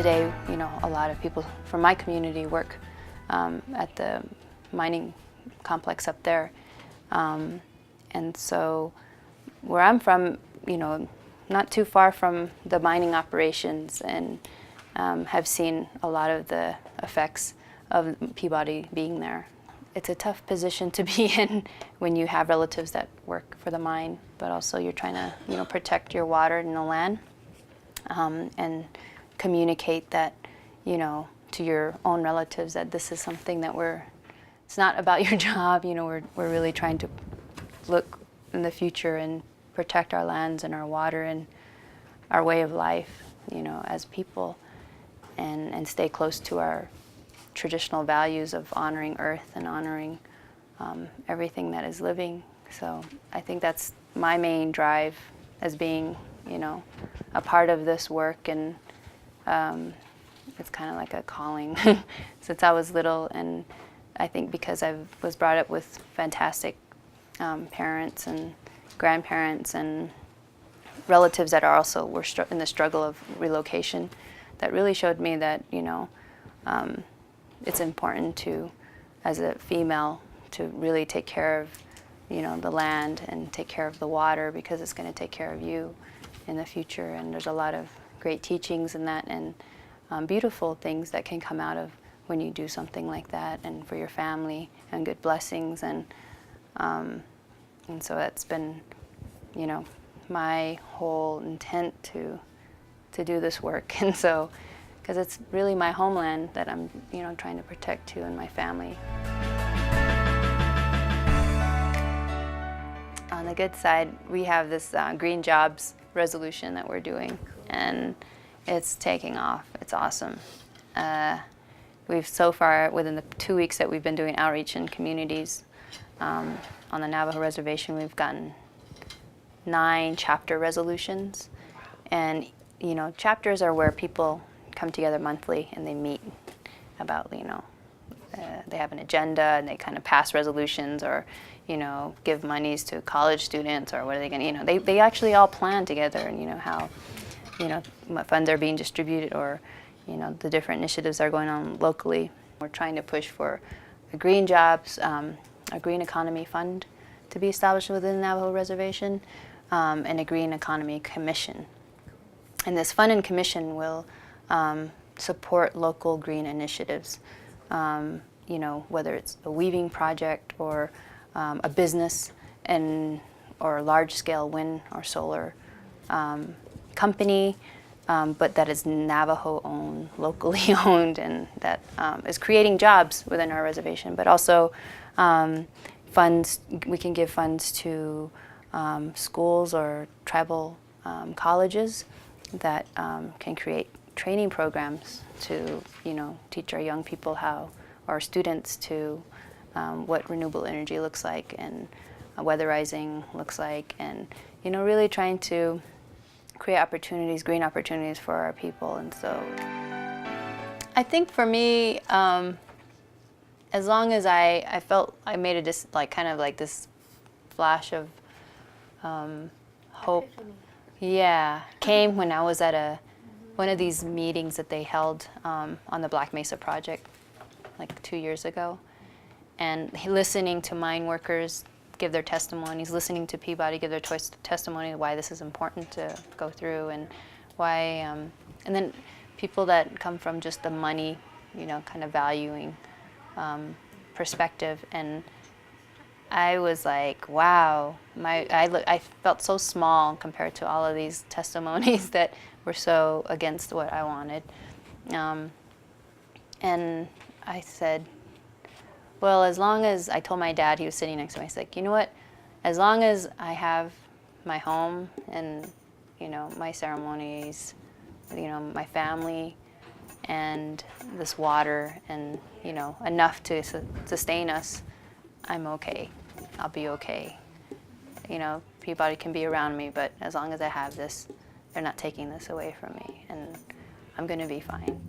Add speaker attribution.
Speaker 1: today, you know, a lot of people from my community work at the mining complex up there. And so where I'm from, you know, not too far from the mining operations, and have seen a lot of the effects of Peabody being there. It's a tough position to be in when you have relatives that work for the mine, but also you're trying to, you know, protect your water and the land, and communicate that, you know, to your own relatives that this is something that it's not about your job, you know, we're really trying to look in the future and protect our lands and our water and our way of life, you know, as people, and stay close to our traditional values of honoring earth and honoring everything that is living. So I think that's my main drive as being, you know, a part of this work, and it's kind of like a calling since I was little. And I think because I was brought up with fantastic parents and grandparents and relatives that are also were in the struggle of relocation, that really showed me that, you know, it's important to, as a female, to really take care of, you know, the land and take care of the water, because it's going to take care of you in the future. And there's a lot of great teachings in that, and beautiful things that can come out of when you do something like that, and for your family, and good blessings. And so that's been, you know, my whole intent to do this work. And so, because it's really my homeland that I'm, you know, trying to protect too, and my family. On the good side, we have this green jobs resolution that we're doing, and it's taking off. It's awesome. We've so far, within the 2 weeks that we've been doing outreach in communities on the Navajo reservation, we've gotten 9 chapter resolutions. And, you know, chapters are where people come together monthly and they meet about, you know, they have an agenda and they kind of pass resolutions, or, you know, give monies to college students, or what are they going to, you know, they actually all plan together, and, you know, how, you know, what funds are being distributed, or, you know, the different initiatives that are going on locally. We're trying to push for a green jobs, a green economy fund to be established within the Navajo reservation, and a green economy commission. And this fund and commission will support local green initiatives, you know, whether it's a weaving project, or a business, or a large-scale wind or solar company, but that is Navajo-owned, locally owned, and that is creating jobs within our reservation. But also funds, we can give funds to schools or tribal colleges that can create training programs to, you know, teach our young people how, or students to, what renewable energy looks like, and weatherizing looks like, and, you know, really trying to create opportunities, green opportunities for our people. And so I think for me, as long as I felt I made a like kind of like this flash of hope, yeah, came when I was at one of these meetings that they held on the Black Mesa project like 2 years ago, and listening to mine workers give their testimonies, listening to Peabody give their testimony why this is important to go through, and why, and then people that come from just the money, you know, kind of valuing perspective. And I was like, wow, I felt so small compared to all of these testimonies that were so against what I wanted. And I said, well, as long as, I told my dad, he was sitting next to me, I was like, you know what, as long as I have my home and, you know, my ceremonies, you know, my family, and this water, and, you know, enough to sustain us, I'm okay. I'll be okay. You know, Peabody can be around me, but as long as I have this, they're not taking this away from me, and I'm going to be fine.